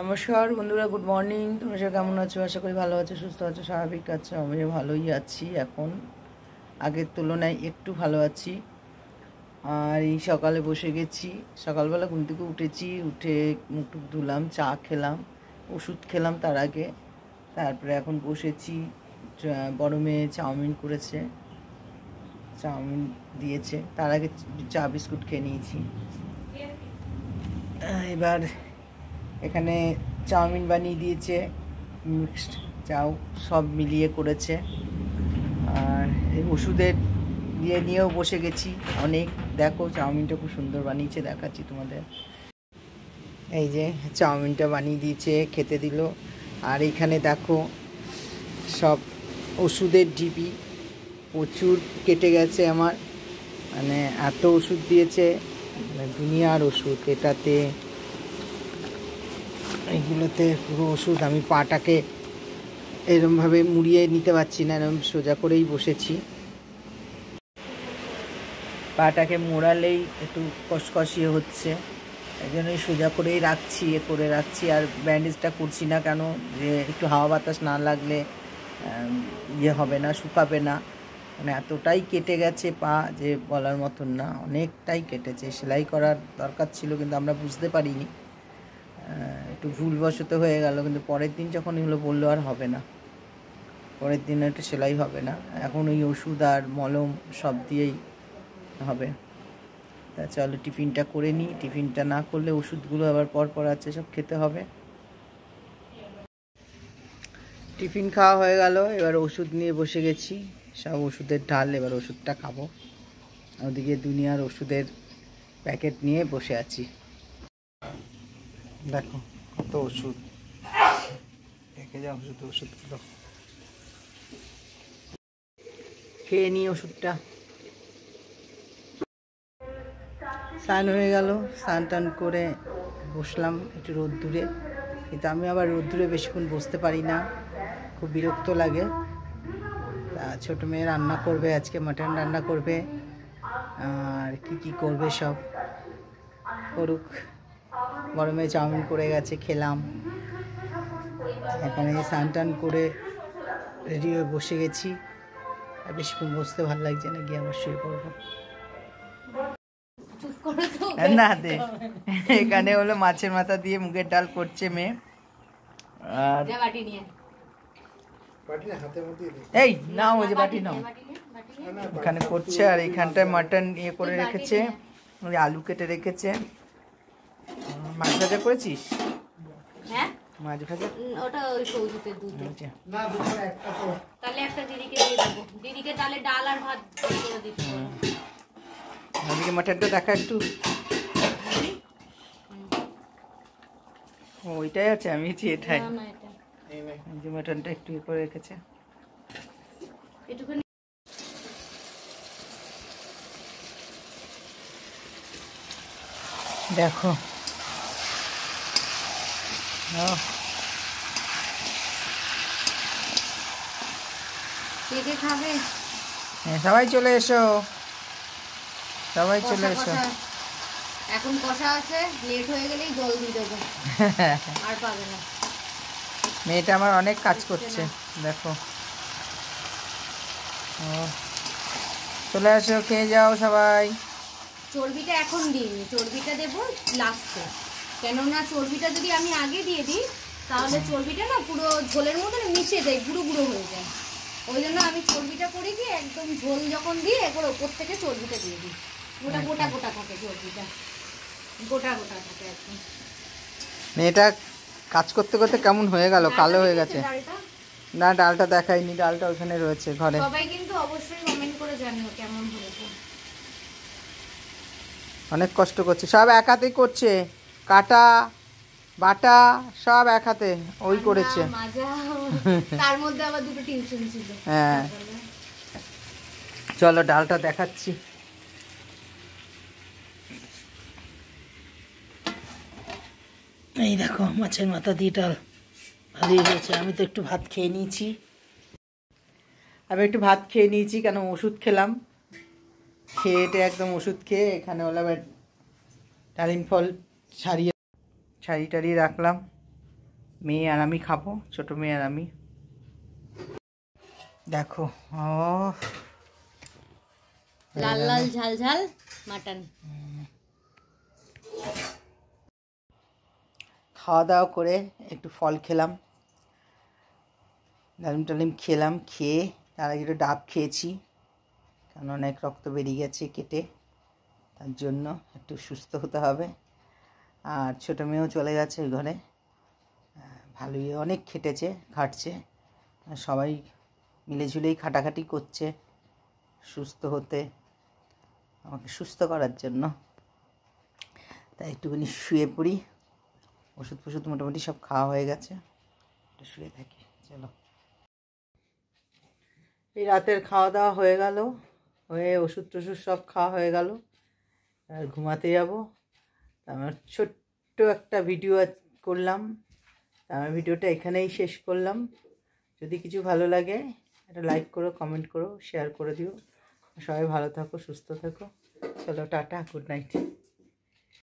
নমস্কার বন্ধুরা, good morning. তোমরা সবাই কেমন আছো? আশা করি ভালো আছো, সুস্থ আছো, স্বাভাবিক আছো। আমিও ভালোই আছি, এখন আগের তুলনায় একটু ভালো আছি। আর এই সকালে বসে গেছি, সকালবেলা ঘুম থেকে উঠেছি, উঠে মুখ টুক ধুলাম, চা খেলাম, ওষুধ খেলাম তার আগে। তারপরে এখন বসেছি, বড় মেয়ে চাউমিন করেছে, চাউমিন দিয়েছে, তার আগে চা বিস্কুট খেয়ে নিয়েছি। এবার এখানে চাউমিন বানিয়ে দিয়েছে, মিক্সড চাউ সব মিলিয়ে করেছে। আর এই ওষুধের নিয়েও বসে গেছি অনেক। দেখো চাউমিনটা খুব সুন্দর বানিয়েছে, দেখাচ্ছি তোমাদের। এই যে চাউমিনটা বানিয়ে দিয়েছে, খেতে দিল। আর এইখানে দেখো সব ওষুধের ডিবি প্রচুর কেটে গেছে আমার, মানে এত ওষুধ দিয়েছে, দুনিয়ার ওষুধ। এটাতে এইগুলোতে পুরো ওষুধ। আমি পাটাকে এরমভাবে মুড়িয়ে নিতে পারছি না, এরম সোজা করেই বসেছি। পাটাকে মোড়ালেই একটু কষকষিয়ে হচ্ছে, এই জন্যই সোজা করেই রাখছি, করে রাখছি। আর ব্যান্ডেজটা করছি না, কেন যে একটু হাওয়া বাতাস না লাগলে হবে না, শুকাবে না। মানে এতটাই কেটে গেছে পা যে বলার মতন না, অনেকটাই কেটেছে। সেলাই করার দরকার ছিল কিন্তু আমরা বুঝতে পারিনি, একটু ভুলবশত হয়ে গেল। কিন্তু পরের দিন যখন এগুলো বললো আর হবে না, পরের দিন একটু সেলাই হবে না, এখন ওই ওষুধ আর মলম সব দিয়েই হবে। তা চলো টিফিনটা করে নিই, টিফিনটা না করলে ওষুধগুলো আবার পর আছে, সব খেতে হবে। টিফিন খাওয়া হয়ে গেল, এবার ওষুধ নিয়ে বসে গেছি, সব ওষুধের ঢাল। এবার ওষুধটা খাবো। ওদিকে দুনিয়ার ওষুধের প্যাকেট নিয়ে বসে আছি। দেখো কত ওষুধ, দেখে যাও ওষুধগুলো। খেয়ে নিই ওষুধটা। স্নান হয়ে গেল, স্নান টান করে বসলাম একটু রোদ্দুরে। কিন্তু আমি আবার রোদ্দুরে বেশিক্ষণ বসতে পারি না, খুব বিরক্ত লাগে। তা ছোটো মেয়ে রান্না করবে, আজকে মাটন রান্না করবে, আর কি করবে সব করুক। বড় মেয়ে চাউমিন করে গেছে, খেলাম। এখন এই স্নান টান করে রেডি হয়ে বসে গেছি। আর বেশিক্ষণ বসতে ভালো লাগছে না, গিয়ে আবার শুয়ে পড়বো। না দে, এখানে হলো মাছের মাথা দিয়ে মুগের ডাল করছে মেয়ে। আর এই নাও, ওই যে বাটি নাও, এখানে করছে। আর এইখানটায় মাটন ইয়ে করে রেখেছে, ওই আলু কেটে রেখেছে। মাছ ভাজা করেছিস? হ্যাঁ মাছ ভাজা, ওটা ওই সৌদিতে দুটো না, দুটো একটা তো, তাহলে একটা দিদিকে দিয়ে দেব, দিদিকে তাহলে ডাল আর ভাত করে দিতে হবে। ওদিকে মাটনটা দেখা একটু, ওইটাই আছে, আমি এটাই যে মাটনটা একটু ইয়ে করে রেখেছে। দেখো কে খাবে? হ্যাঁ সবাই চলে এসো, সবাই চলে এসো। এখন কষা আছে, লেট হয়ে গেলেই জল দিয়ে দেবো, আর পাবে না। মেয়েটা আমার অনেক কাজ করছে, দেখো। ও চলে আসো, খেয়ে যাও সবাই। চর্বিটা এখন দিইনি, চর্বিটা দেবো লাস্টে, কেননা চর্বিটা যদি আমি আগে দিয়ে দিই তাহলে চর্বিটা না পুরো ঝোলের মতন মিশে যায়, গুঁড়ো গুঁড়ো হয়ে যায়। ওই জন্য আমি চর্বিটা করে কি একদম ঝোল যখন দিই একবার ওপর থেকে চর্বিটা দিয়ে দিই, গোটা গোটা গোটা থাকে চর্বিটা, গোটা গোটা থাকে একদম। মেয়েটা কাজ করতে করতে কেমন হয়ে গেল, কালো হয়ে গেছে। না ডালটা দেখাইনি, ডালটা ওখানে রয়েছে ঘরে। সবাই কিন্তু অবশ্যই কমেন্ট করে জানিও কেমন হয়েছে। অনেক কষ্ট করছে, সব এক হাতেই করছে, কাটা বাটা সব এক হাতে ওই করেছে। তার মধ্যে আবার দুটো টিউশন ছিল। হ্যাঁ চলো ডালটা দেখাচ্ছি। এই দেখো মাছের মাথা দিয়ে ডাল ভালোই হয়েছে। আমি তো একটু ভাত খেয়ে নিয়েছি, কেন ওষুধ খেলাম, খেয়ে একদম ওষুধ খেয়ে এখানে হলো ডালিম ফল ছাড়িয়ে টাড়িয়ে রাখলাম। মেয়ে আর আমি খাবো, ছোটো মেয়ে আর আমি। দেখো ও লাল লাল ঝাল ঝাল মাটন। খাওয়া দাওয়া করে একটু ফল খেলাম, ডালিম টালিম খেলাম, খেয়ে তার আগে একটু ডাব খেয়েছি, কারণ অনেক রক্ত বেরিয়ে গেছে কেটে, তার জন্য একটু সুস্থ হতে হবে। আর ছোটো মেয়েও চলে গেছে ওই ঘরে, ভালোই অনেক খেটেছে, খাটছে, সবাই মিলেঝুলেই খাটাখাটি করছে সুস্থ হতে, আমাকে সুস্থ করার জন্য। তাই একটুখানি শুয়ে পড়ি, ওষুধ ফষুধ মোটামুটি সব খাওয়া হয়ে গেছে, একটু শুয়ে থাকি। চলো, এই রাতের খাওয়া দাওয়া হয়ে গেল, হয়ে ওষুধ টষুধ সব খাওয়া হয়ে গেল, আর ঘুমাতে যাব। আমার ছোট্ট একটা ভিডিও করলাম, আমার ভিডিওটা এখানেই শেষ করলাম। যদি কিছু ভালো লাগে একটা লাইক করো, কমেন্ট করো, শেয়ার করে দিও। সবাই ভালো থাকো, সুস্থ থাকো। চলো, টাটা, গুড নাইট।